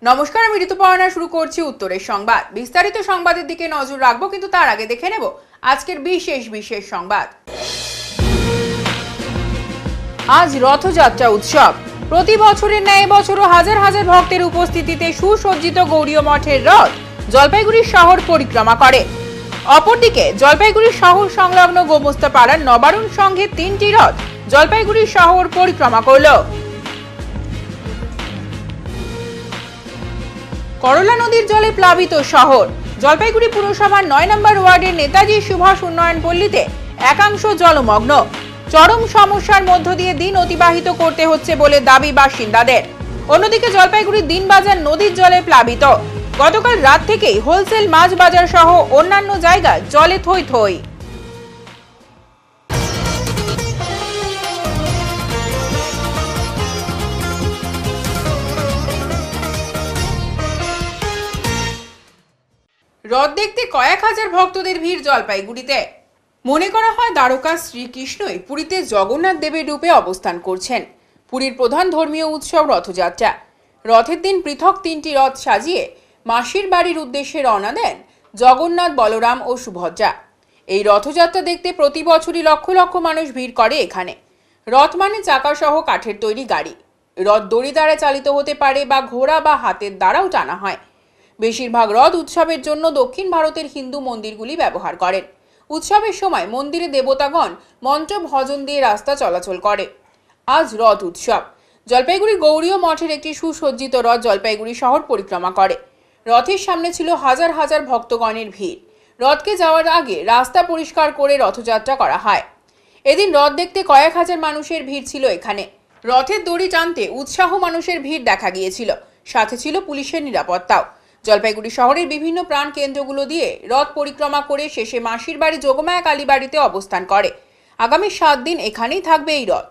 নমস্কার, আমি ঋতুপর্ণা। শুরু করছি উত্তরের সংবাদ। বিস্তারিত সংবাদের দিকে নজর রাখবো, কিন্তু তার আগে দেখে নেব আজকের বিশেষ সংবাদ। আজ রথযাত্রা উৎসব। প্রতি বছরের ন্যায় এবছরও হাজার হাজার ভক্তের উপস্থিতিতে সুসজ্জিত গৌড়ীয় মঠের রথ জলপাইগুড়ি শহর পরিক্রমা করে। অপরদিকে জলপাইগুড়ি শহর সংলগ্ন গোমস্তাপাড়ার নবারুণ সংঘের 3টি রথ জলপাইগুড়ি শহর পরিক্রমা করল। করলা নদীর জলে প্লাবিত শহর। জলপাইগুড়ি পুরসভার 9 নম্বর ওয়ার্ডের নেতাজি সুভাষ উন্নয়ন পল্লীতে একাংশ জলমগ্ন। চরম সমস্যার মধ্য দিয়ে দিন অতিবাহিত করতে হচ্ছে বলে দাবি বাসিন্দাদের। অন্যদিকে জলপাইগুড়ির দিনবাজার নদীর জলে প্লাবিত। গতকাল রাত থেকেই হোলসেল মাছ বাজার সহ অন্যান্য জায়গা জলে থই থই। রথ দেখতে কয়েক হাজার ভক্তদের ভিড় জলপাইগুড়িতে। মনে করা হয় দ্বারকা শ্রীকৃষ্ণই পুরীতে জগন্নাথ দেবের রূপে অবস্থান করছেন। পুরীর প্রধান ধর্মীয় উৎসব রথযাত্রা। রথের দিন পৃথক 3টি রথ সাজিয়ে মাসির বাড়ির উদ্দেশ্যে রওনা দেন জগন্নাথ, বলরাম ও সুভদ্রা। এই রথযাত্রা দেখতে প্রতি বছরই লক্ষ লক্ষ মানুষ ভিড় করে এখানে। রথ মানে চাকাসহ কাঠের তৈরি গাড়ি। রথ দড়ি দ্বারা চালিত হতে পারে বা ঘোড়া বা হাতের দ্বারাও টানা হয়। বেশিরভাগ রথ উৎসবের জন্য দক্ষিণ ভারতের হিন্দু মন্দিরগুলি ব্যবহার করেন। উৎসবের সময় মন্দিরে দেবতাগণ মন্ত্র ভজন দিয়ে রাস্তা চলাচল করে। আজ রথ উৎসব। জলপাইগুড়ি গৌড়ীয় মঠের একটি সুসজ্জিত রথ জলপাইগুড়ি শহর পরিক্রমা করে। রথের সামনে ছিল হাজার হাজার ভক্তগণের ভিড়। রথকে যাওয়ার আগে রাস্তা পরিষ্কার করে রথযাত্রা করা হয়। এদিন রথ দেখতে কয়েক হাজার মানুষের ভিড় ছিল এখানে। রথের দড়ি টানতে উৎসাহ মানুষের ভিড় দেখা গিয়েছিল। সাথে ছিল পুলিশের নিরাপত্তাও। জলপাইগুড়ি শহরের বিভিন্ন প্রাণ কেন্দ্রগুলো দিয়ে রথ পরিক্রমা করে শেষে মাসির বাড়ি যোগমায়া কালীবাড়িতে অবস্থান করে। আগামী 7 দিন এখানেই থাকবে এই রথ।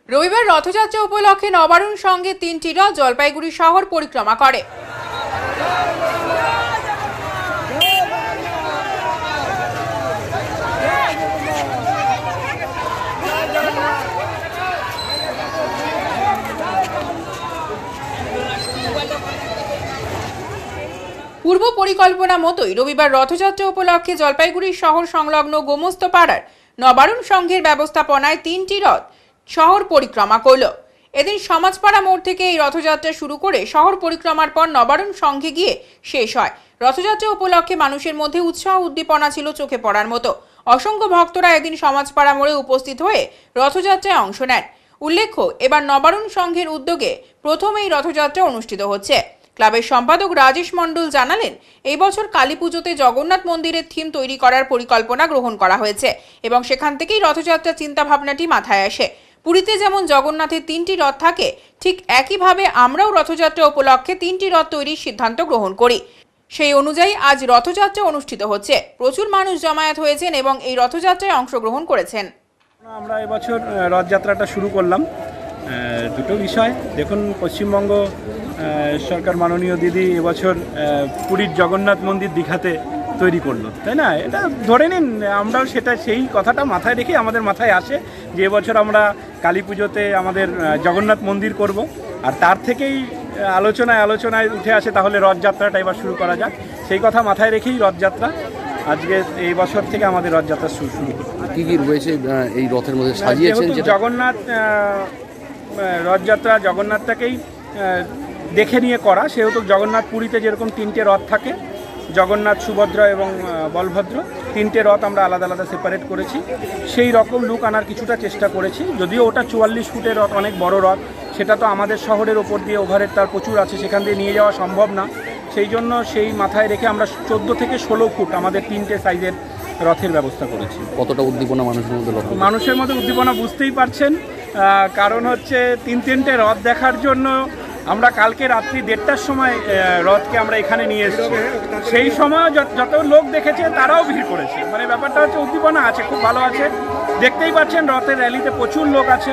রবিবার রথযাত্রা উপলক্ষে নবারুণ সংঘের 3টি রথ জলপাইগুড়ি শহর পরিক্রমা করে। পূর্ব পরিকল্পনা মতোই রবিবার রথযাত্রা উপলক্ষে জলপাইগুড়ি শহর সংলগ্ন গোমস্তাপাড়ার নবারুণ সংঘের ব্যবস্থাপনায় 3টি রথ শহর পরিক্রমা করল। এদিন সমাজপাড়া মোড় থেকে এই রথযাত্রা শুরু করে শহর পরিক্রমার পর নবারুণ সংঘে গিয়ে শেষ হয়। রথযাত্রা উপলক্ষে মানুষের মধ্যে উৎসাহ উদ্দীপনা ছিল চোখে পড়ার মতো। অসংখ্য ভক্তরা এদিন সমাজপাড়া মোড়ে উপস্থিত হয়ে রথযাত্রায় অংশ নেন। উল্লেখ্য, এবার নবারুণ সংঘের উদ্যোগে প্রথম এই রথযাত্রা অনুষ্ঠিত হচ্ছে। ক্লাবের সম্পাদক রাজেশ মণ্ডল জানালেন, এই বছর কালী পুজোতে জগন্নাথ মন্দিরের থিম তৈরি করার পরিকল্পনা গ্রহণ করা হয়েছে এবং সেখান থেকেই রথযাত্রা চিন্তা ভাবনাটি মাথায় আসে। পুরীতে যেমন জগন্নাথের 3টি রথ থাকে, ঠিক একইভাবে আমরাও রথযাত্রা উপলক্ষে 3টি রথ তৈরির সিদ্ধান্ত গ্রহণ করি। সেই অনুযায়ী আজ রথযাত্রা অনুষ্ঠিত হচ্ছে। প্রচুর মানুষ জমায়েত হয়েছেন এবং এই রথযাত্রায় অংশগ্রহণ করেছেন। আমরা এবছর রথযাত্রাটা শুরু করলাম। দুটো বিষয় দেখুন, পশ্চিমবঙ্গ সরকার মাননীয় দিদি এবছর পুরীর জগন্নাথ মন্দির দীঘাতে তৈরি করলো, তাই না? এটা ধরে নিন আমরাও সেই কথাটা মাথায় রেখে আমাদের মাথায় আসে যে এবছর আমরা কালী পুজোতে আমাদের জগন্নাথ মন্দির করব। আর তার থেকেই আলোচনায় উঠে আসে তাহলে রথযাত্রাটা এবার শুরু করা যাক। সেই কথা মাথায় রেখেই রথযাত্রা আজকে এই বছর থেকে আমাদের রথযাত্রা শুরু কি কি রয়েছে এই রথের মধ্যে সাজিয়েছেন? জগন্নাথ রথযাত্রা জগন্নাথটাকেই দেখে নিয়ে করা, সেহেতু জগন্নাথ পুরীতে যেরকম 3টে রথ থাকে, জগন্নাথ, সুভদ্রা এবং বলভদ্র, 3টে রথ আমরা আলাদা আলাদা সেপারেট করেছি। সেই রকম লুক আনার কিছুটা চেষ্টা করেছি। যদিও ওটা 44 ফুটের রথ, অনেক বড় রথ, সেটা তো আমাদের শহরের ওপর দিয়ে ওভারহেড তার প্রচুর আছে, সেখান দিয়ে নিয়ে যাওয়া সম্ভব না। সেই জন্য সেই মাথায় রেখে আমরা 14 থেকে 16 ফুট আমাদের 3টে সাইজের রথের ব্যবস্থা করেছি। কতটা উদ্দীপনা মানুষের মধ্যে লক্ষ্য? মানুষের মধ্যে উদ্দীপনা বুঝতেই পারছেন, কারণ হচ্ছে 3টে রথ দেখার জন্য আমরা কালকে রাত্রি 1:30টার সময় রথকে আমরা এখানে নিয়ে এসেছি। সেই সময় যত লোক দেখেছে তারাও ভিড় করেছে, মানে ব্যাপারটা হচ্ছে উদ্দীপনা আছে, খুব ভালো আছে। দেখতেই পাচ্ছেন রথের র্যালিতে প্রচুর লোক আছে।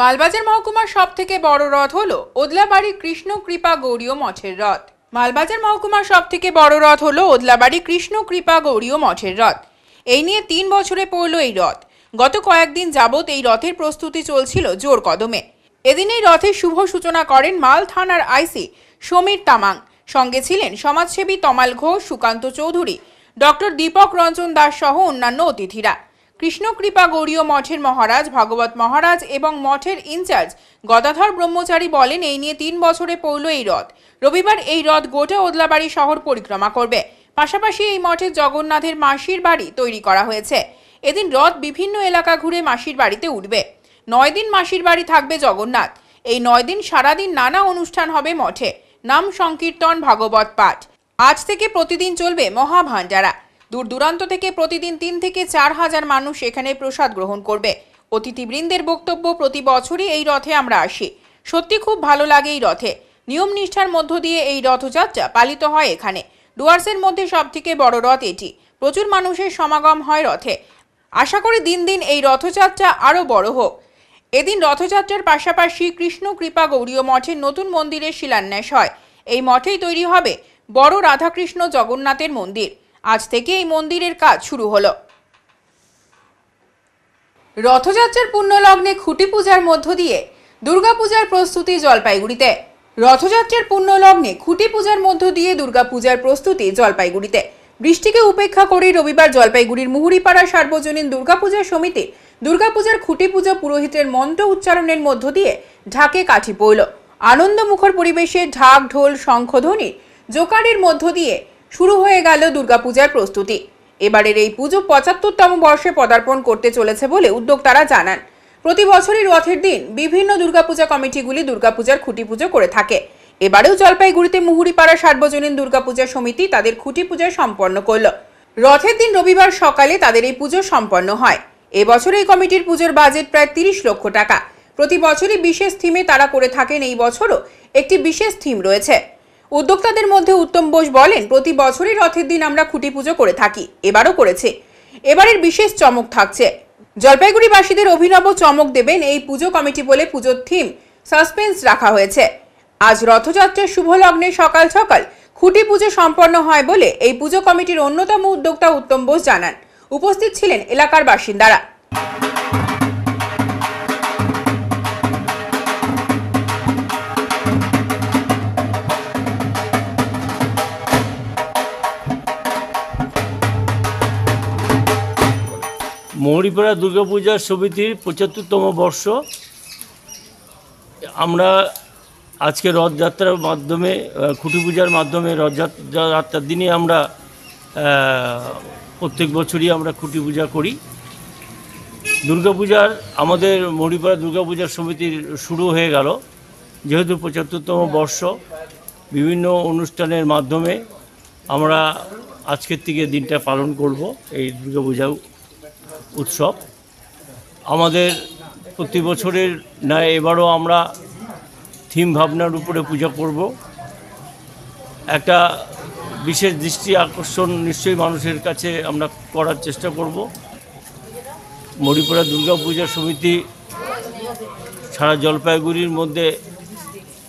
মালবাজার মহকুমার সব থেকে বড় রথ হলো ওদলাবাড়ি কৃষ্ণ কৃপা গৌরীয় মঠের রথ। মালবাজার মহকুমার সব থেকে বড় রথ হলো ওদলাবাড়ি কৃষ্ণ কৃপা গৌরীয় মঠের রথ। এই নিয়ে 3 বছরে পড়ল এই রথ। গত কয়েকদিন যাবৎ এই রথের প্রস্তুতি চলছিল জোর কদমে। এদিন এই রথের শুভ সূচনা করেন মাল থানার আইসি সমীর তামাং। সঙ্গে ছিলেন সমাজসেবী তমাল ঘোষ, সুকান্ত চৌধুরী, ডক্টর দীপক রঞ্জন দাস সহ অন্যান্য অতিথিরা। কৃষ্ণকৃপা গৌরীয় মঠের মহারাজ ভাগবত মহারাজ এবং মঠের ইনচার্জ গদাধর ব্রহ্মচারী বলেন, এই নিয়ে 3 বছরে পড়ল এই রথ। রবিবার এই রথ গোটা ওদলাবাড়ি শহর পরিক্রমা করবে। পাশাপাশি এই মঠের জগন্নাথের মাসির বাড়ি তৈরি করা হয়েছে। এদিন রথ বিভিন্ন এলাকা ঘুরে মাসির বাড়িতে উঠবে। 9 দিন মাসির বাড়ি থাকবে জগন্নাথ। এই 9 দিন সারাদিন নানা অনুষ্ঠান হবে মঠে। নাম সংকীর্তন, ভাগবত পাঠ। আজ থেকে প্রতিদিন চলবে মহাভান্ডারা। দূর দূরান্ত থেকে প্রতিদিন 3 থেকে 4 হাজার মানুষ এখানে প্রসাদ গ্রহণ করবে। অতিথিবৃন্দের বক্তব্য, প্রতি বছরই এই রথে আমরা আসি, সত্যি খুব ভালো লাগে এই রথে। নিয়ম নিষ্ঠার মধ্য দিয়ে এই রথযাত্রা পালিত হয় এখানে। ডুয়ার্সের মধ্যে সব থেকে বড় রথ এটি। প্রচুর মানুষের সমাগম হয় রথে। আশা করি দিন দিন এই রথযাত্রা আরও বড় হোক। এদিন রথযাত্রার পাশাপাশি কৃষ্ণ কৃপা গৌরীয় মঠের নতুন মন্দিরের শিলান্যাস হয়। এই মঠেই তৈরি হবে বড় রাধাকৃষ্ণ জগন্নাথের মন্দির। আজ থেকে এই মন্দিরের কাজ শুরু হলো। রথযাত্রার পুণ্যলগ্নে খুঁটি পূজার মধ্য দিয়ে দুর্গাপূজার প্রস্তুতি জলপাইগুড়িতে। রথযাত্রার পুণ্যলগ্নে খুঁটি পূজার মধ্য দিয়ে দুর্গাপূজার প্রস্তুতি জলপাইগুড়িতে। বৃষ্টিকে উপেক্ষা করে রবিবার জলপাইগুড়ির মুহুরিপাড়া সার্বজনীন দুর্গাপূজা সমিতি দুর্গাপূজার খুঁটি পূজা পুরোহিতের মন্ত্র উচ্চারণের মধ্য দিয়ে ঢাকে কাঠি পড়ল। আনন্দমুখর পরিবেশে ঢাক, ঢোল, শঙ্খধ্বনি, জোকারের মধ্য দিয়ে শুরু হয়ে গেল দুর্গাপূজার প্রস্তুতি। এবারের এই পুজো 75তম বর্ষে পদার্পণ করতে চলেছে বলে উদ্যোক্তারা জানান। প্রতি বছরই রথের দিন বিভিন্ন দুর্গাপূজা কমিটিগুলি দুর্গাপূজার খুঁটি পুজো করে থাকে। এবারেও জলপাইগুড়িতে মুহুরিপাড়া সার্বজনীন দুর্গাপূজা সমিতি তাদের খুঁটি পূজা সম্পন্ন করল। রথের দিন রবিবার সকালে তাদের এই পুজো সম্পন্ন হয়। এবছর এই কমিটির পুজোর বাজেট প্রায় 30 লক্ষ টাকা। প্রতি বছরই বিশেষ থিমে তারা করে থাকেন, এই বছরও একটি বিশেষ থিম রয়েছে। উদ্যোক্তাদের মধ্যে উত্তম বোস বলেন, প্রতি বছরই রথের দিন আমরা খুঁটি পুজো করে থাকি, এবারও করেছে। এবারের বিশেষ চমক থাকছে। জলপাইগুড়িবাসীদের অভিনব চমক দেবেন এই পুজো কমিটি বলে পুজোর থিম সাসপেন্স রাখা হয়েছে। আজ রথযাত্রার শুভ লগ্নে সকাল সকাল খুঁটি পুজো সম্পন্ন হয় বলে এই পুজো কমিটির অন্যতম উদ্যোক্তা উত্তম বোস জানান। উপস্থিত ছিলেন এলাকার বাসিন্দারা। মুহুরিপাড়া দুর্গাপূজা সমিতির 75তম বর্ষ। আমরা আজকে রথযাত্রার মাধ্যমে, খুঁটি পূজার মাধ্যমে, রথযাত্রার দিনে আমরা প্রত্যেক বছরই আমরা খুঁটি পূজা করি। দুর্গাপূজার আমাদের মুহুরিপাড়া দুর্গাপূজা সমিতির শুরু হয়ে গেল। যেহেতু 75তম বর্ষ, বিভিন্ন অনুষ্ঠানের মাধ্যমে আমরা আজকের থেকে দিনটা পালন করব। এই দুর্গাপূজা উৎসব আমাদের প্রতি বছরের ন্যায় এবারও আমরা থিম ভাবনার উপরে পূজা করব। একটা বিশেষ দৃষ্টি আকর্ষণ নিশ্চয়ই মানুষের কাছে আমরা করার চেষ্টা করব। মুহুরিপাড়া দুর্গাপূজা সমিতি সারা জলপাইগুড়ির মধ্যে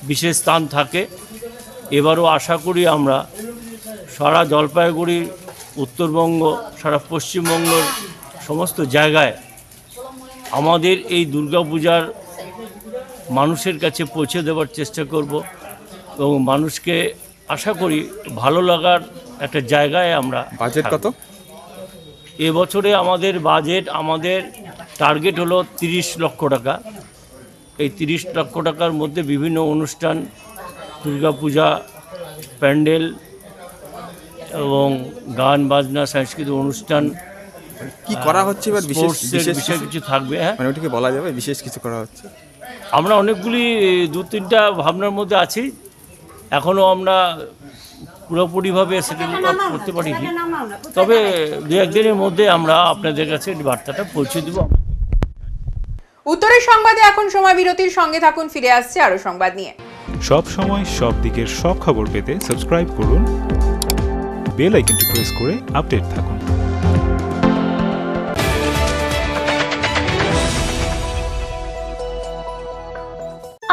বিশেষ স্থান থাকে। এবারও আশা করি আমরা সারা জলপাইগুড়ি, উত্তরবঙ্গ, সারা পশ্চিমবঙ্গের সমস্ত জায়গায় আমাদের এই দুর্গাপূজার মানুষের কাছে পৌঁছে দেওয়ার চেষ্টা করব এবং মানুষকে আশা করি ভালো লাগার একটা জায়গায় আমরা। বাজেট কত এবছরে? আমাদের টার্গেট হলো 30 লক্ষ টাকা। এই 30 লক্ষ টাকার মধ্যে বিভিন্ন অনুষ্ঠান, দুর্গাপূজা প্যান্ডেল এবং গান বাজনা, সাংস্কৃতিক অনুষ্ঠান কি করা হচ্ছে এবার? বিশেষ বিষয় কিছু থাকবে। হ্যাঁ, মানে ওটাকে বলা যাবে বিশেষ কিছু করা হচ্ছে? আমরা অনেকগুলি 2-3টা ভাবনার মধ্যে আছি। এখনও আমরা পুরোপুরিভাবে সেটেল করতে পারিনি, তবে দু একদিনের মধ্যে আমরা আপনাদের কাছে বার্তাটা পৌঁছে দেব। উত্তরের সংবাদে এখন সময় বিরতির, সঙ্গে থাকুন, ফিরে আসছে আরো সংবাদ নিয়ে। সব সময় সব দিকের সব খবর পেতে সাবস্ক্রাইব করুন, বেল আইকনটি প্রেস করে আপডেট থাকুন।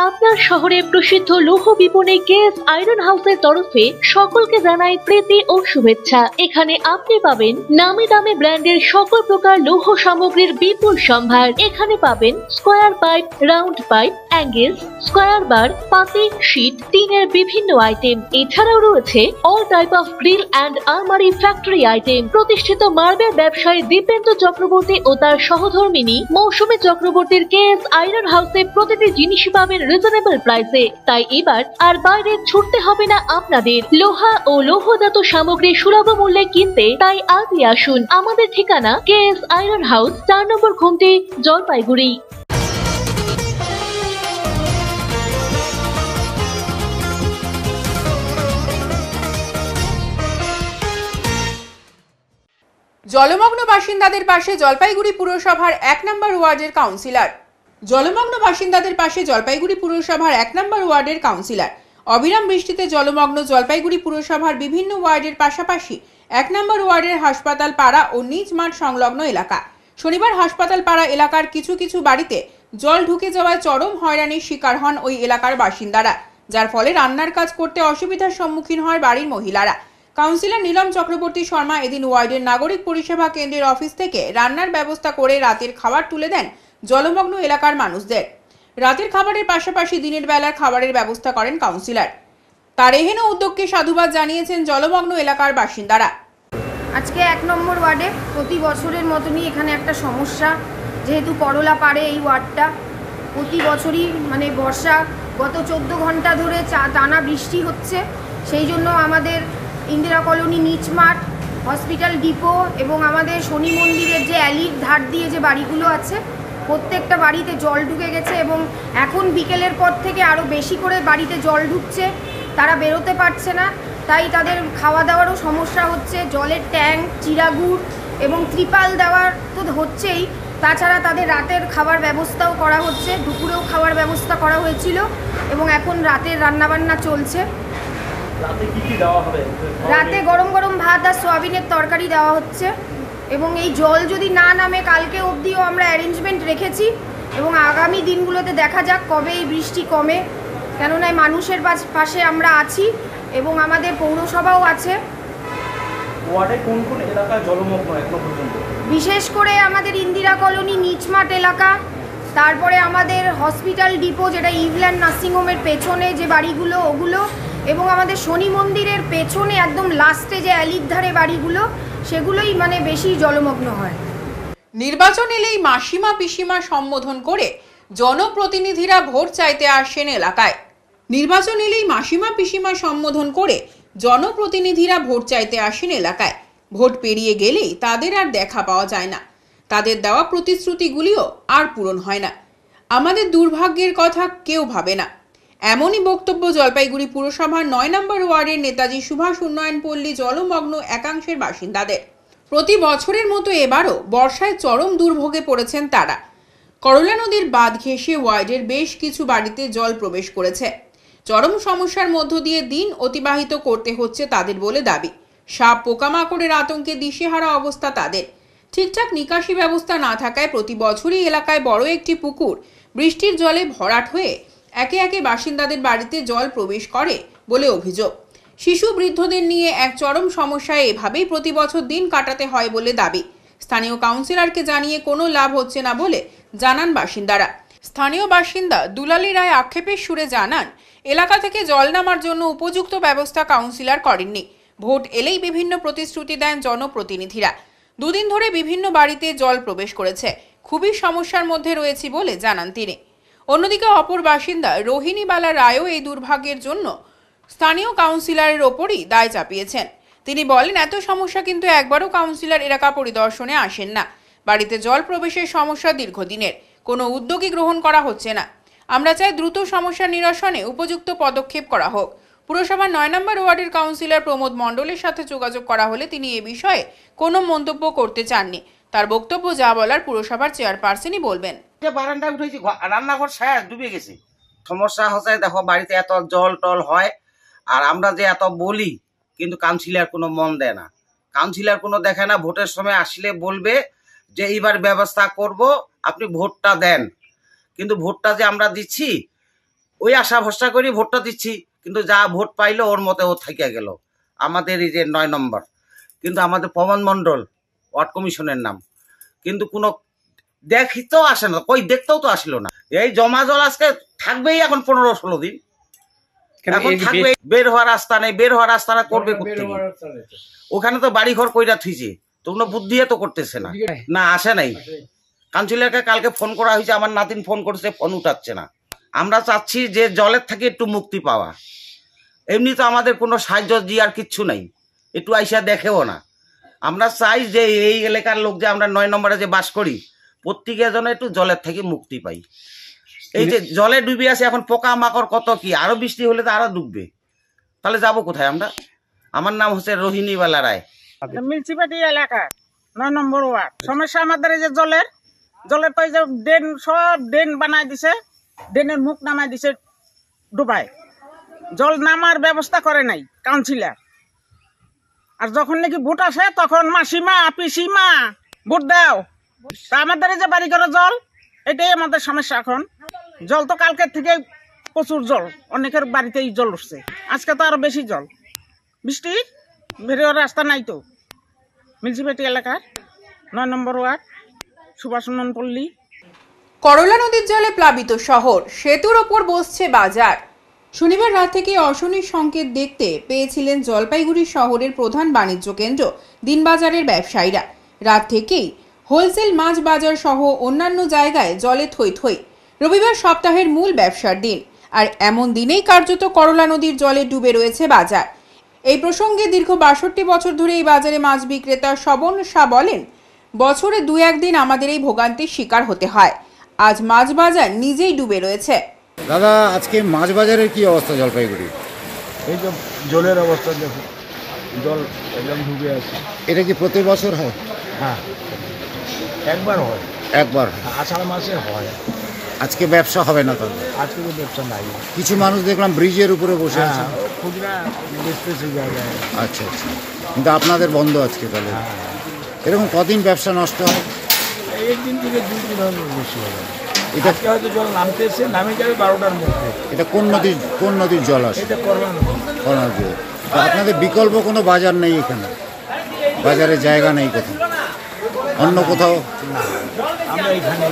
আপনার শহরে প্রসিদ্ধ লৌহ বিপণী কেএস আয়রন হাউসের তরফে সকলকে জানাই প্রীতি ও শুভেচ্ছা। এখানে আপনি পাবেন নামি দামি ব্র্যান্ডের সকল প্রকার লৌহ সামগ্রীর বিপুল সম্ভার। এখানে পাবেন square pipe, round pipe, angles, square bar, পাতি, শীট, টিনের বিভিন্ন আইটেম। এছাড়াও রয়েছে all type of grill and আলমারি ফ্যাক্টরি আইটেম। প্রতিষ্ঠিত মার্বেল ব্যবসায়ী দীপেন্দ্র চক্রবর্তী ও তার সহধর্মিনী মৌসুমী চক্রবর্তীর কেএস আয়রন হাউসে প্রতিটি জিনিসই পাবেন রিজনেবল প্রাইসে। তাই এবার আর বাইরে ছুটতে হবে না আপনাদের। লোহা ও লৌহজাত সামগ্রী সুলভ মূল্যে কিনতে তাই আজই আসুন। আমাদের ঠিকানা কেএস আয়রন হাউস, 4 নম্বর ঘুমটি, জলপাইগুড়ি। জলমগ্ন বাসিন্দাদের পাশে জলপাইগুড়ি পুরসভার 1 নম্বর ওয়ার্ডের কাউন্সিলর। জলমগ্ন বাসিন্দাদের পাশে জলপাইগুড়ি পুরসভার 1 নম্বর ওয়ার্ডের কাউন্সিলর। অবিরাম বৃষ্টিতে জলমগ্ন জলপাইগুড়ি পুরসভার বিভিন্ন ওয়ার্ডের পাশাপাশি 1 নম্বর ওয়ার্ডের হাসপাতাল পাড়া ও নিজ মাঠ সংলগ্ন এলাকা। শনিবার হাসপাতাল পাড়া এলাকার কিছু কিছু বাড়িতে জল ঢুকে যাওয়ায় চরম হয়রানির শিকার হন ওই এলাকার বাসিন্দারা, যার ফলে রান্নার কাজ করতে অসুবিধার সম্মুখীন হয় বাড়ির মহিলারা। কাউন্সিলর নীলম চক্রবর্তী শর্মা এদিন ওয়ার্ডের নাগরিক পরিষেবা কেন্দ্রের অফিস থেকে রান্নার ব্যবস্থা করে রাতের খাবার তুলে দেন জলমগ্ন এলাকার মানুষদের। রাতের খাবারের পাশাপাশি দিনের বেলার খাবারের ব্যবস্থা করেন কাউন্সিলর। তার এহেন উদ্যোগকে সাধুবাদ জানিয়েছেন জলমগ্ন এলাকার বাসিন্দারা। আজকে 1 নম্বর ওয়ার্ডে প্রতি বছরের মতনই এখানে একটা সমস্যা, যেহেতু করলা পাড়ে এই ওয়ার্ডটা প্রতি বছরই মানে বর্ষা গত 14 ঘন্টা ধরে টানা বৃষ্টি হচ্ছে। সেই জন্য আমাদের ইন্দিরা কলোনি নিচ মাঠ, হসপিটাল ডিপো এবং আমাদের শনি মন্দিরের যে অ্যালির ধার দিয়ে যে বাড়িগুলো আছে প্রত্যেকটা বাড়িতে জল ঢুকে গেছে এবং এখন বিকেলের পর থেকে আরও বেশি করে বাড়িতে জল ঢুকছে। তারা বেরোতে পারছে না, তাই তাদের খাওয়া দাওয়ারও সমস্যা হচ্ছে। জলের ট্যাঙ্ক, চিরাগুড় এবং ত্রিপাল দেওয়ার তো হচ্ছেই, তাছাড়া তাদের রাতের খাবার ব্যবস্থাও করা হচ্ছে। দুপুরেও খাওয়ার ব্যবস্থা করা হয়েছিল এবং এখন রাতের রান্নাবান্না চলছে। রাতে গরম গরম ভাত আর সোয়াবিনের তরকারি দেওয়া হচ্ছে এবং এই জল যদি না নামে কালকে অবধিও আমরা অ্যারেঞ্জমেন্ট রেখেছি এবং আগামী দিনগুলোতে দেখা যাক কবে এই বৃষ্টি কমে, কেননা মানুষের পাশে আমরা আছি এবং আমাদের পৌরসভাও আছে। ওয়ার্ডে কোন কোন এলাকা জলমগ্ন এখনো পর্যন্ত? বিশেষ করে আমাদের ইন্দিরা কলোনি নিচমাঠ এলাকা, তারপরে আমাদের হসপিটাল ডিপো যেটা ইভল্যান্ড নার্সিংহোমের পেছনে যে বাড়িগুলো ওগুলো, এবং আমাদের শনি মন্দিরের পেছনে একদম লাস্টে যে অ্যালির ধারে বাড়িগুলো সেগুলোই মানে বেশি জলমগ্ন হয়। নির্বাচন এলেই মাসিমা পিসিমা সম্বোধন করে জনপ্রতিনিধিরা ভোট চাইতে আসেন এলাকায়। নির্বাচন এলেই মাসিমা পিসিমা সম্বোধন করে জনপ্রতিনিধিরা ভোট চাইতে আসেন এলাকায়। ভোট পেরিয়ে গেলেই তাদের আর দেখা পাওয়া যায় না, তাদের দেওয়া প্রতিশ্রুতিগুলিও আর পূরণ হয় না। আমাদের দুর্ভাগ্যের কথা কেউ ভাবে না, এমনই বক্তব্য জলপাইগুড়ি পুরসভার 9 নম্বর ওয়ার্ডের নেতাজি সুভাষ উন্নয়ন পল্লী জলমগ্ন একাংশের বাসিন্দাদের। প্রতি বছরের মতো এবারও বর্ষায় চরম দুর্ভোগে পড়েছেন তারা। করলা নদীর বাঁধ ঘেঁষে ওয়ার্ডের বেশ কিছু বাড়িতে জল প্রবেশ করেছে। চরম সমস্যার মধ্য দিয়ে দিন অতিবাহিত করতে হচ্ছে তাদের বলে দাবি। সাপ পোকামাকড়ের আতঙ্কে দিশেহারা অবস্থা তাদের। ঠিকঠাক নিকাশি ব্যবস্থা না থাকায় প্রতি বছরই এলাকায় বড় একটি পুকুর বৃষ্টির জলে ভরাট হয়ে একে একে বাসিন্দাদের বাড়িতে জল প্রবেশ করে বলে অভিযোগ। শিশু বৃদ্ধদের নিয়ে এক চরম সমস্যায় এভাবেই প্রতি বছর দিন কাটাতে হয় বলে দাবি। স্থানীয় কাউন্সিলরকে জানিয়ে কোনো লাভ হচ্ছে না বলে জানান বাসিন্দারা। স্থানীয় বাসিন্দা দুলালী রায় আক্ষেপের সুরে জানান, এলাকা থেকে জল নামার জন্য উপযুক্ত ব্যবস্থা কাউন্সিলর করেননি। ভোট এলেই বিভিন্ন প্রতিশ্রুতি দেন জনপ্রতিনিধিরা। দুদিন ধরে বিভিন্ন বাড়িতে জল প্রবেশ করেছে, খুবই সমস্যার মধ্যে রয়েছি বলে জানান তিনি। অন্যদিকে অপর বাসিন্দা রোহিণী বালা রায়ও এই দুর্ভাগ্যের জন্য স্থানীয় কাউন্সিলরের ওপরই দায় চাপিয়েছেন। তিনি বলেন, এত সমস্যা কিন্তু একবারও কাউন্সিলর এলাকা পরিদর্শনে আসেন না। বাড়িতে জল প্রবেশের সমস্যা দীর্ঘদিনের, কোনো উদ্যোগই গ্রহণ করা হচ্ছে না। আমরা চাই দ্রুত সমস্যা নিরসনে উপযুক্ত পদক্ষেপ করা হোক। পুরসভার 9 নম্বর ওয়ার্ডের কাউন্সিলর প্রমোদ মণ্ডলের সাথে যোগাযোগ করা হলে তিনি এ বিষয়ে কোনো মন্তব্য করতে চাননি। তার বক্তব্য যা বলার পুরসভার চেয়ারপারসনই বলবেন। বারান্দায় উঠেছি, রান্নাঘর শেষ, ডুবে গেছে। সমস্যা হচ্ছে দেখো বাড়িতে এত জল টল হয় আর আমরা যে এত বলি কিন্তু কাউন্সিলর কোনো মন দেয় না, কাউন্সিলর কোনো দেখে না। ভোটের সময় আসলে বলবে যে এইবার ব্যবস্থা করব, আপনি ভোটটা দেন। কিন্তু ভোটটা যে আমরা দিচ্ছি ওই আশা ভরসা করি ভোটটা দিচ্ছি, কিন্তু যা ভোট পাইলো ওর মতে ও থেকে গেল। আমাদের এই যে 9 নম্বর, কিন্তু আমাদের পবন মণ্ডল ওয়ার্ড কমিশনের নাম, কিন্তু কোনো দেখিতেও আসে না, কই দেখতেও তো আসলো না। এই জমা জল আজকে থাকবেই এখন 15-16 দিন, এখন থাকবে। বের হওয়ার রাস্তা নেই, বের হওয়ার রাস্তা না করবে কোত্থেকে? ওখানে তো বাড়ি ঘর কইরা থুইছে, তো কোনো বুদ্ধি তো করতেছে না, না আসে নাই। কাউন্সিলরকে কালকে ফোন করা হয়েছে, আমার নাতিন ফোন করছে, ফোন উঠাচ্ছে না। আমরা চাচ্ছি যে জলের থেকে একটু মুক্তি পাওয়া। এমনি তো আমাদের কোনো সাহায্য আর কিচ্ছু নাই, একটু আইসা দেখেও না। আমরা চাই যে এই এলাকার লোক যে আমরা 9 নম্বরে যে বাস করি প্রত্যেকের জন্য একটু জলের থেকে মুক্তি পাই। এই যে জলে ডুবে আছে এখন, পোকা মাকড় কত কি, আরো বৃষ্টি হলে তো আরো ডুববে, তাহলে যাবো কোথায় আমরা? আমার নাম হচ্ছে রোহিণীবালা রায়, মিউনিসিপালিটি এলাকা 9 নম্বর ওয়ার্ড। সমস্যা আমাদের এই যে জলের তো এই যে ড্রেন, সব ড্রেন বানাই দিছে, ড্রেনের মুখ নামাই দিছে ডুবাই, জল নামার ব্যবস্থা করে নাই কাউন্সিলর। আর যখন নাকি ভোট আসে তখন মাসিমা পিসিমা ভোট দাও, তা আমাদের এই যে বাড়ি ঘরে জল, এটাই আমাদের সমস্যা। এখন জল তো কালকের থেকে প্রচুর জল, অনেকের বাড়িতেই জল উঠছে, আজকে তো আরো বেশি জল। বৃষ্টি বেরোয়ার রাস্তা নাই তো। মিউনিসিপালিটি এলাকার 9 নম্বর ওয়ার্ড, সুভাষনন্দন পল্লী। করলা নদীর জলে প্লাবিত শহর, সেতুর ওপর বসছে বাজার। শনিবার রাত থেকে অশনির সংকেত দেখতে পেয়েছিলেন জলপাইগুড়ি শহরের প্রধান বাণিজ্য কেন্দ্র দিনবাজারের ব্যবসায়ীরা। রাত থেকেই হোলসেল মাছ বাজার সহ অন্যান্য জায়গায় জলে থই থই। রবিবার সপ্তাহের মূল ব্যবসার দিন, আর এমন দিনেই কার্যত করলা নদীর জলে ডুবে রয়েছে বাজার। এই প্রসঙ্গে দীর্ঘ 62 বছর ধরে এই বাজারে মাছ বিক্রেতা শবন শাহ বলেন, বছরে 2-1 দিন আমাদের এই ভোগান্তির শিকার হতে হয়। আজ মাছ বাজার নিজেই ডুবে রয়েছে। দাদা, আজকে মাছ বাজারের কি অবস্থা জলপাইগুড়ি? এই তো জলের অবস্থা দেখো, জল একদম ডুবে আছে। এটা কি প্রতি বছর হয়? হ্যাঁ, একবার হয়, একবার আষাঢ় মাসে হয়। আজকে ব্যবসা হবে না তাহলে? আজকে তো ব্যবসা নাই। কিছু মানুষ দেখলাম ব্রিজের উপরে বসে আছে। খুচরা বেচতেছে জায়গায়। আচ্ছা আচ্ছা, কিন্তু আপনাদের বন্ধ আজকে তাহলে? এরকম কদিন ব্যবসা নষ্ট হয়? একদিন থেকে 2 দিন বেশি হবে। এটা হয়তো জল নামতেছে, নামে যাবে 12টার মধ্যে। এটা কোন নদীর জল আসে? এটা করলা নদী। আপনাদের বিকল্প কোনো বাজার নেই এখানে? বাজারে জায়গা নেই কোথাও, অন্য কোথাও? আমরা এখানে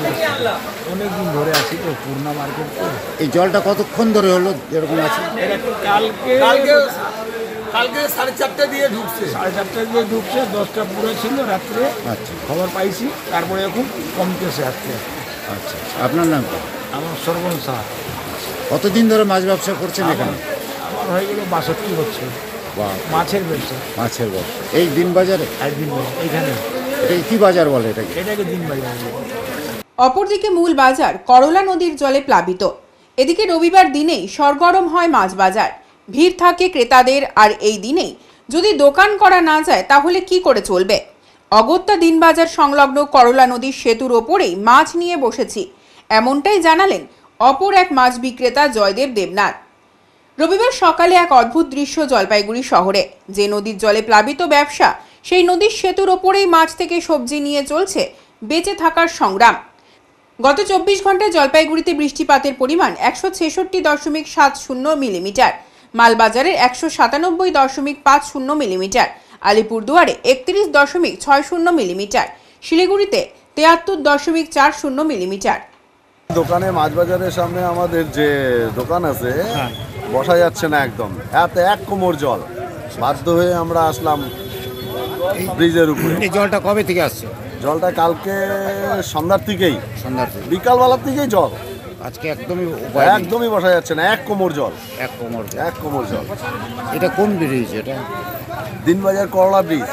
অনেকদিন ধরে আছি তো, পূর্ণা মার্কেট তো। এই জলটা কতক্ষণ ধরে হলো এরকম আছে? কালকে 4:30 দিয়ে ঢুকছে, 4:30 দিয়ে ঢুকছে, 10টা পুরো ছিল রাত্রে। আচ্ছা, খবর পাইছি, তারপরে এখন কমতেছে আজকে। আচ্ছা, আপনার নাম কি? আমার সর্বন শাহ। কতদিন ধরে মাছ ব্যবসা করছেন এখানে? আমার হয়ে গেল 62 বছর। মাছের ব্যবসা। মাছের ব্যবসা এই দিন বাজারে? একদিন এখানে। এটা কি বাজার বলে এটাকে? এটাকে দিন বাজার। অপরদিকে মূল বাজার করলা নদীর জলে প্লাবিত। এদিকে রবিবার দিনেই সরগরম হয় মাছ বাজার, ভিড় থাকে ক্রেতাদের। আর এই দিনেই যদি দোকান করা না যায় তাহলে কি করে চলবে? অগত্যা দিনবাজার সংলগ্ন করলা নদীর সেতুর ওপরেই মাছ নিয়ে বসেছি, এমনটাই জানালেন অপর এক মাছ বিক্রেতা জয়দেব দেবনাথ। রবিবার সকালে এক অদ্ভুত দৃশ্য জলপাইগুড়ি শহরে। যে নদীর জলে প্লাবিত ব্যবসা, সেই নদীর সেতুর ওপরেই মাছ থেকে সবজি নিয়ে চলছে বেঁচে থাকার সংগ্রাম। গত 24 ঘন্টায় জলপাইগুড়িতে বৃষ্টিপাতের পরিমাণ 166.70 মিলিমিটার, মালবাজারের 197.50 মিলিমিটার, আলিপুরদুয়ারে 31.60 মিলিমিটার, শিলিগুড়িতে 73.40 মিলিমিটার। দোকানে মাছ বাজারের সামনে আমাদের যে দোকান আছে বসা যাচ্ছে না, একদম এত এক কোমর জল। বাধ্য হয়ে আমরা আসলাম ব্রিজের উপরে। এই জলটা কবে থেকে আসছে? জলটা কালকে সন্ধ্যার থেকেই, বিকালবেলার থেকেই জল। আজকে একদমই বসা যাচ্ছে না, এক কোমর জল। এক কোমর জল। এটা কোন ব্রিজ? এটা দিনবাজার করলা ব্রিজ।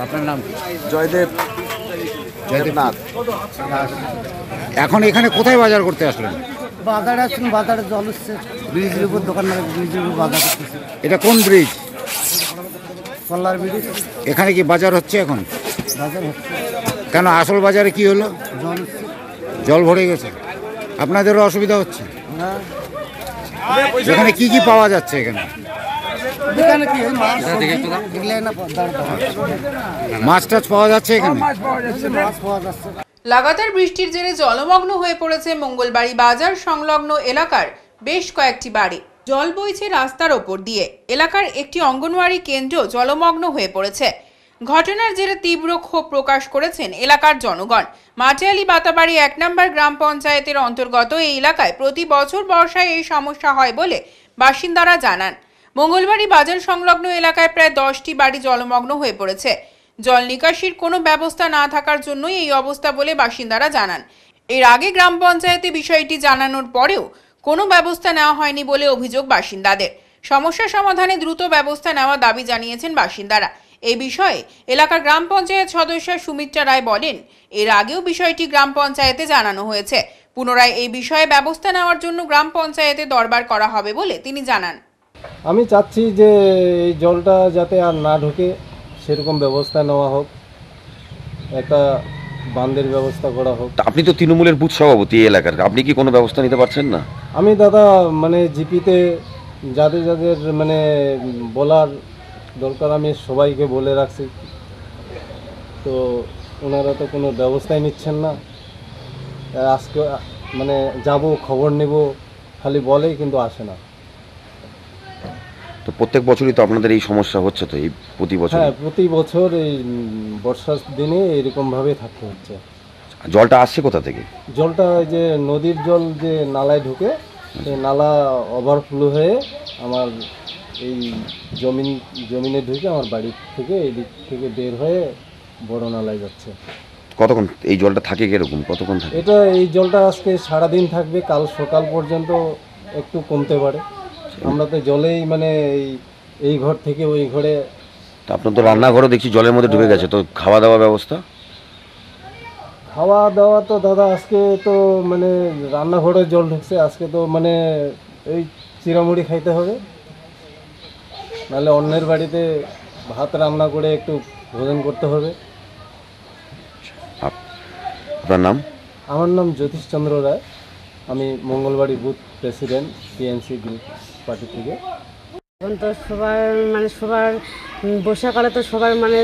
আপনার নাম কি? জয়দেব দেবনাথ। এখন এখানে কোথায় বাজার করতে আসলেন? বাজারে আসছেন, বাজারে জল হচ্ছে, ব্রিজের উপর দোকান, ব্রিজের উপর বাজার করতেছে। এটা কোন ব্রিজ? কল্লার ব্রিজ। এখানে কি বাজার হচ্ছে এখন? বাজার হচ্ছে। কেন, আসল বাজারে কি হলো? জল হচ্ছে, জল ভরে গেছে। আপনাদেরও অসুবিধা হচ্ছে? হ্যাঁ। এখানে কি কি পাওয়া যাচ্ছে? এখানে মাছ টাছ পাওয়া যাচ্ছে? এখানে মাছ পাওয়া যাচ্ছে। লাগাতার বৃষ্টির জেরে জলমগ্ন হয়ে পড়েছে মঙ্গলবাড়ি বাজার সংলগ্ন এলাকার বেশ কয়েকটি বাড়ি। জল বইছে রাস্তার ওপর দিয়ে। এলাকার একটি অঙ্গনওয়াড়ি কেন্দ্র জলমগ্ন হয়ে পড়েছে। ঘটনার জেরে তীব্র ক্ষোভ প্রকাশ করেছেন এলাকার জনগণ। মাটিয়ালি বাতাবাড়ি 1 নম্বর গ্রাম পঞ্চায়েতের অন্তর্গত এই এলাকায় প্রতি বছর বর্ষায় এই সমস্যা হয় বলে বাসিন্দারা জানান। মঙ্গলবাড়ি বাজার সংলগ্ন এলাকায় প্রায় 10টি বাড়ি জলমগ্ন হয়ে পড়েছে। জল নিকাশির কোনো ব্যবস্থা না থাকার জন্যই এই অবস্থা বলে বাসিন্দারা জানান। এর আগে গ্রাম পঞ্চায়েতে বিষয়টি জানানোর পরেও কোনো ব্যবস্থা নেওয়া হয়নি বলে অভিযোগ বাসিন্দাদের। সমস্যা সমাধানে দ্রুত ব্যবস্থা নেওয়া দাবি জানিয়েছেন বাসিন্দারা। এই বিষয়ে এলাকার গ্রাম পঞ্চায়েত সদস্য সুমিত্রা রায় বলেন, এর আগেও বিষয়টি গ্রাম পঞ্চায়েতে জানানো হয়েছে। পুনরায় এই বিষয়ে ব্যবস্থা নেওয়ার জন্য গ্রাম পঞ্চায়েতে দরবার করা হবে বলে তিনি জানান। আমি চাচ্ছি যে এই জলটা যাতে আর না ঢোকে সেরকম ব্যবস্থা নেওয়া হোক, একটা বাঁধের ব্যবস্থা করা হোক। আপনি তো তৃণমূলের বুথ সভাপতি এই এলাকার, আপনি কি কোনো ব্যবস্থা নিতে পারছেন না? আমি দাদা মানে জিপিতে যাদের যাদের মানে বলার দরকার আমি সবাইকে বলে রাখছি, তো ওনারা তো কোনো ব্যবস্থাই নিচ্ছেন না। আজকে মানে যাব খবর নেব খালি বলেই কিন্তু আসে না। তো প্রত্যেক বছরই তো আপনাদের এই সমস্যা হচ্ছে, তো এই প্রতি বছর? হ্যাঁ, প্রতি বছর এই বর্ষার দিনে এরকমভাবে থাকতে হচ্ছে। জলটা আসছে কোথা থেকে? জলটা যে নদীর জল যে নালায় ঢুকে, সেই নালা ওভারফ্লো হয়ে আমার এই জমিনে ঢুকে আমার বাড়ি থেকে এই দিক থেকে বের হয়ে বড় নালায় যাচ্ছে। কতক্ষণ এই জলটা থাকে, কিরকম কতক্ষণ থাকে? এটা এই জলটা আজকে সারাদিন থাকবে, কাল সকাল পর্যন্ত একটু কমতে পারে। আমরা তো জলেই মানে এই ঘর থেকে ওই ঘরে। আপনার তো রান্নাঘরও দেখছি জলের মধ্যে ঢুকে গেছে, তো খাওয়া দাওয়া ব্যবস্থা? খাওয়া দাওয়া তো দাদা আজকে তো মানে রান্নাঘরে জল ঢুকছে, আজকে তো মানে এই চিরামুড়ি খাইতে হবে, নাহলে অন্যের বাড়িতে ভাত রান্না করে একটু ভোজন করতে হবে। আপনার নাম? আমার নাম জ্যোতিষচন্দ্র রায়, আমি Mangalbari booth president TMC group party থেকে। এখন তো সবার বর্ষাকালে তো সবার মানে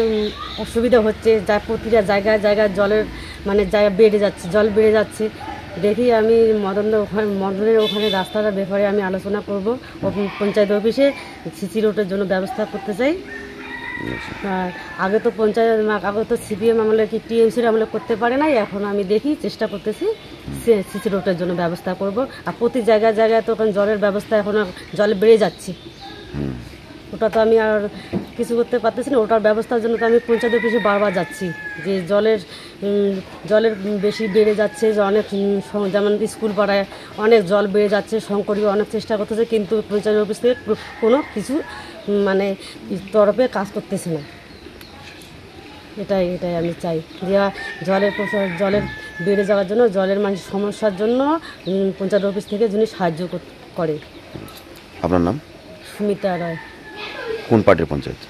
অসুবিধা হচ্ছে, যা প্রতিটা জায়গায় জায়গায় জলের মানে জায়গা জল বেড়ে যাচ্ছে। দেখি আমি মদনের ওখানে রাস্তাটার ব্যাপারে আমি আলোচনা করব, পঞ্চায়েত অফিসে সিসি রোডের জন্য ব্যবস্থা করতে চাই। আর আগে তো সিপিএম আমলে কি টিএমসির আমলে করতে পারে নাই, এখন আমি দেখি চেষ্টা করতেছি সিসি রোডের জন্য ব্যবস্থা করব। আর প্রতি জায়গায় জায়গায় তো এখন জলের ব্যবস্থা এখন জল বেড়ে যাচ্ছে, ওটা তো আমি আর কিছু করতে পারতেছি না। ওটার ব্যবস্থার জন্য তো আমি পঞ্চায়েত অফিসে বারবার যাচ্ছি যে জলের বেশি বেড়ে যাচ্ছে, যে অনেক যেমন স্কুল পাড়ায় অনেক জল বেড়ে যাচ্ছে, সংকটী অনেক চেষ্টা করতেছে, কিন্তু পঞ্চায়েত অফিস থেকে কোনো কিছু মানে তরফে কাজ করতেছে না। এটাই আমি চাই যে জলের বেড়ে যাওয়ার জন্য, জলের মানে সমস্যার জন্য পঞ্চায়েত অফিস থেকে যিনি সাহায্য করে। আপনার নাম? সুমিতা রায়। কোন পার্টির পঞ্চায়েত?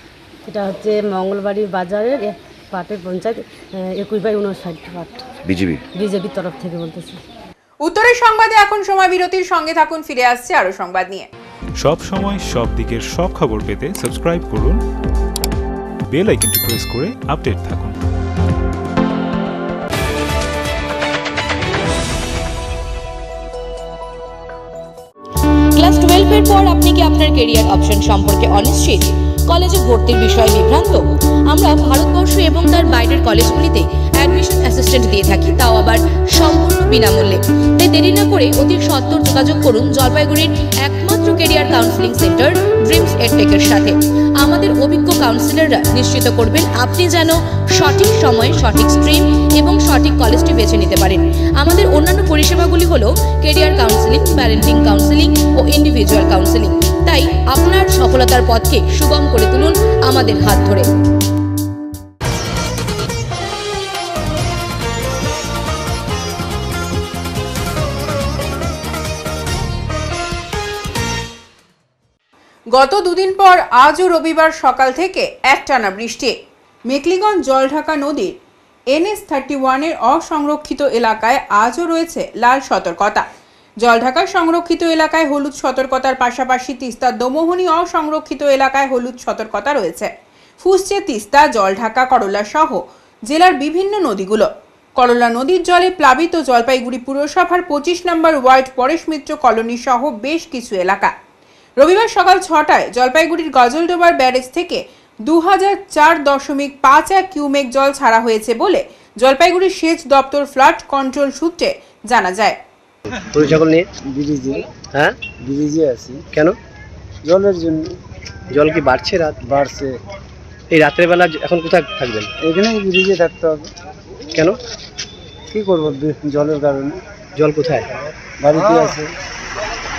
এটা হচ্ছে মঙ্গলবাড়ি বাজারের পার্টির পঞ্চায়েত 21/59 পার্ট, বিজেপির তরফ থেকে বলতেছি। উত্তরের সংবাদে এখন সময় বিরতির, সঙ্গে থাকুন, ফিরে আসছে আরো সংবাদ নিয়ে। সব সময় সব দিকের সব খবর পেতে সাবস্ক্রাইব করুন, বেল আইকনটি প্রেস করে আপডেট থাকুন। ক্লাস 12 এর পর আপনি কি আপনার ক্যারিয়ার অপশন সম্পর্কে অনিশ্চিত? কলেজে ভর্তির বিষয়ে বিভ্রান্ত? আমরা ভারতবর্ষ এবং তার বাইরের কলেজগুলিতে অ্যাডমিশন অ্যাসিস্ট্যান্ট দিয়ে থাকি, তাও আবার সম্পূর্ণ বিনামূল্যে। তাই দেরি না করে অতি সত্বর যোগাযোগ করুন জলপাইগুড়ির একমাত্র ক্যারিয়ার কাউন্সিলিং সেন্টার ড্রিমস এডটেকের সাথে। আমাদের অভিজ্ঞ কাউন্সিলররা নিশ্চিত করবেন আপনি যেন সঠিক সময়ে সঠিক স্ট্রিম এবং সঠিক কলেজটি বেছে নিতে পারেন। আমাদের অন্যান্য পরিষেবাগুলি হল ক্যারিয়ার কাউন্সিলিং, প্যারেন্টিং কাউন্সিলিং ও ইন্ডিভিজুয়াল কাউন্সিলিং। তাই আপনার সফলতার পথকে সুগম করে তুলুন আমাদের হাত ধরে। গত দুদিন পর আজও রবিবার সকাল থেকে একটানা বৃষ্টি। মেকলিগঞ্জ জলঢাকা নদীর NH-31 অসংরক্ষিত এলাকায় আজও রয়েছে লাল সতর্কতা। জলঢাকার সংরক্ষিত এলাকায় হলুদ সতর্কতার পাশাপাশি তিস্তার দমোহনী অসংরক্ষিত এলাকায় হলুদ সতর্কতা রয়েছে। ফুসছে তিস্তা, জলঢাকা, করলা সহ জেলার বিভিন্ন নদীগুলো। করলা নদীর জলে প্লাবিত জলপাইগুড়ি পুরসভার 25 নম্বর ওয়ার্ড পরেশ মিত্র কলোনি সহ বেশ কিছু এলাকা। রবিবার সকাল 6টায় জলপাইগুড়ির গজলডোবার ব্যারেজ থেকে 2004.51 কিউমেক জল ছাড়া হয়েছে বলে জলপাইগুড়ি সেচ দপ্তর ফ্লাড কন্ট্রোল সূত্রে জানা যায়। ছাগল নিয়ে ব্রিজে হ্যাঁ ব্রিজে আছি। কেন? জলের জন্য। জল কি বাড়ছে? রাত বাড়ছে। এই রাতের বেলা এখন কোথায় থাকবেন? এখানেই ব্রিজে থাকতে হবে। কেন? কি করব জলের কারণে। জল কোথায়? বাড়িতে আছে।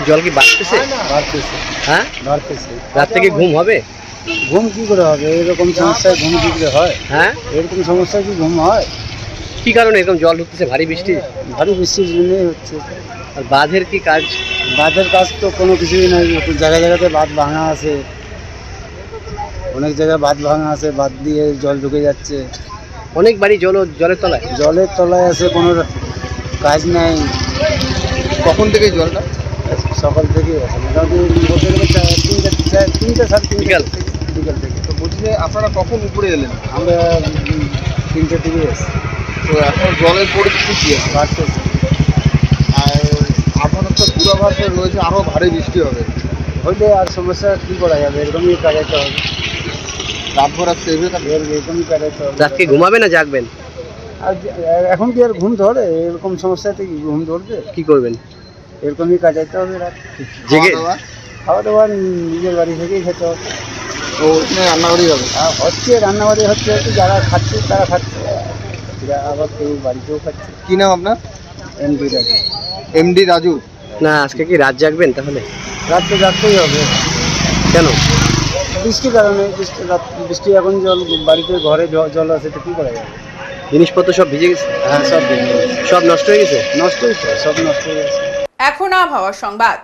জল কি বাড়তেছে? বাড়তেছে। হ্যাঁ বাড়তেছে। রাত থেকে ঘুম হবে? ঘুম কি করে হবে? এরকম সমস্যায় ঘুম কি করে হয়? হ্যাঁ এরকম সমস্যায় কি ঘুম হয়? কি কারণে এরকম জল হচ্ছে? ভারী বৃষ্টি? ভারী বৃষ্টির জন্যই হচ্ছে। আর বাঁধের কি কাজ? বাঁধের কাজ তো কোনো কিছুই নাই। জায়গায় জায়গাতে বাঁধ ভাঙা আছে, অনেক জায়গায় বাঁধ ভাঙা আছে, বাঁধ দিয়ে জল ঢুকে যাচ্ছে। অনেক বাড়ি জলের তলায়? জলের তলায় আছে, কোনো কাজ নাই। কখন থেকে জলটা? সকাল থেকে আছে, মোটামুটি বলতে গেলে 3টে 3:30 বিকাল থেকে। তো বলছি আপনারা কখন উপরে এলেন? আমরা 3টে থেকে এসেছি। তো এখন জলের পরিস্থিতি কি আছে? বাড়তেছে। আর আপনাদের তো পূর্বাভাস রয়েছে আরও ভারী বৃষ্টি হবে। হইলে আর সমস্যা কী করা যাবে? এরকমই কাটাইতে হবে। রাতভর আসতে এরকমই কাটাইতে হবে। রাতকে ঘুমাবে না জাগবেন? আর এখন কি আর ঘুম ধরে? এরকম সমস্যাতে কি ঘুম ধরবে? কি করবেন? এরকমই কাটাইতে হবে রাত। জেগে খাওয়া দাওয়া নিজের বাড়ি থেকেই খেতে হবে। তো ওখানে রান্নাবাড়ি হবে? হচ্ছে, রান্নাবাড়ি হচ্ছে। যারা খাচ্ছে তারা খাচ্ছে, আবার কেউ বাড়িতেও খাচ্ছে। কী নাম আপনার? এমডি রাজু। এমডি রাজু। না আজকে কি রাত জাগবেন তাহলে? রাত তো জাগতেই হবে। কেন? বৃষ্টির কারণে। বৃষ্টি এখন জল বাড়িতে, ঘরে জল আছে, তো কী করা যাবে? জিনিসপত্র সব ভিজে গেছে? হ্যাঁ, সব ভিজে গেছে। সব নষ্ট হয়ে গেছে? নষ্টই তো, সব নষ্ট হয়ে গেছে। এখন আবহাওয়ার সংবাদ।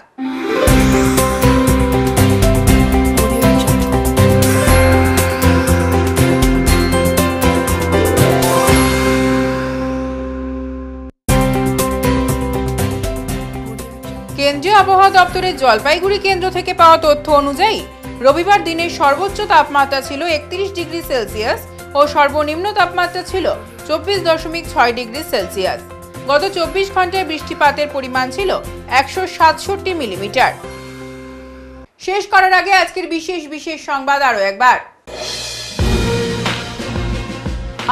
কেন্দ্রীয় আবহাওয়া দপ্তরের জলপাইগুড়ি কেন্দ্র থেকে পাওয়া তথ্য অনুযায়ী রবিবার দিনের সর্বোচ্চ তাপমাত্রা ছিল 31 ডিগ্রি সেলসিয়াস ও সর্বনিম্ন তাপমাত্রা ছিল 24.6 ডিগ্রি সেলসিয়াস। গত 24 ঘন্টায় বৃষ্টিপাতের পরিমাণ ছিল 167 মিলিমিটার। শেষ করার আগে আজকের বিশেষ সংবাদ আরো একবার।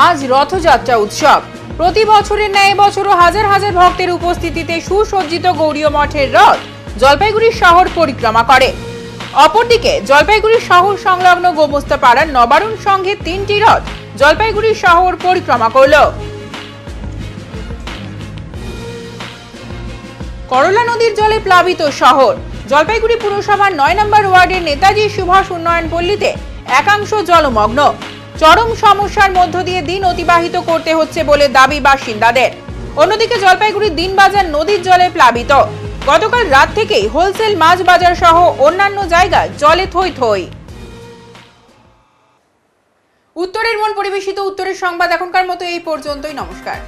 আজ রথযাত্রা উৎসব। প্রতি বছরের ন্যায় এবছরও হাজার হাজার ভক্তের উপস্থিতিতে সুসজ্জিত গৌড়ীয় মঠের রথ জলপাইগুড়ি শহর পরিক্রমা করে। অপরদিকে জলপাইগুড়ি শহর সংলগ্ন গোমস্তাপাড়ার নবারুণ সংঘের 3টি রথ জলপাইগুড়ি শহর পরিক্রমা করল। করলা নদীর জলে প্লাবিত শহর। জলপাইগুড়ি পুরসভার 9 নম্বর ওয়ার্ডের নেতাজি সুভাষ উন্নয়ন পল্লীতে একাংশ জলমগ্ন। চরম সমস্যার মধ্য দিয়ে দিন অতিবাহিত করতে হচ্ছে বলে দাবি বাসিন্দাদের। অন্যদিকে জলপাইগুড়ির দিনবাজার নদীর জলে প্লাবিত। গতকাল রাত থেকেই হোলসেল মাছ বাজার সহ অন্যান্য জায়গা জলে থই থই। উত্তরের মন পরিবেশিত উত্তরের সংবাদ এখনকার মতো এই পর্যন্তই। নমস্কার।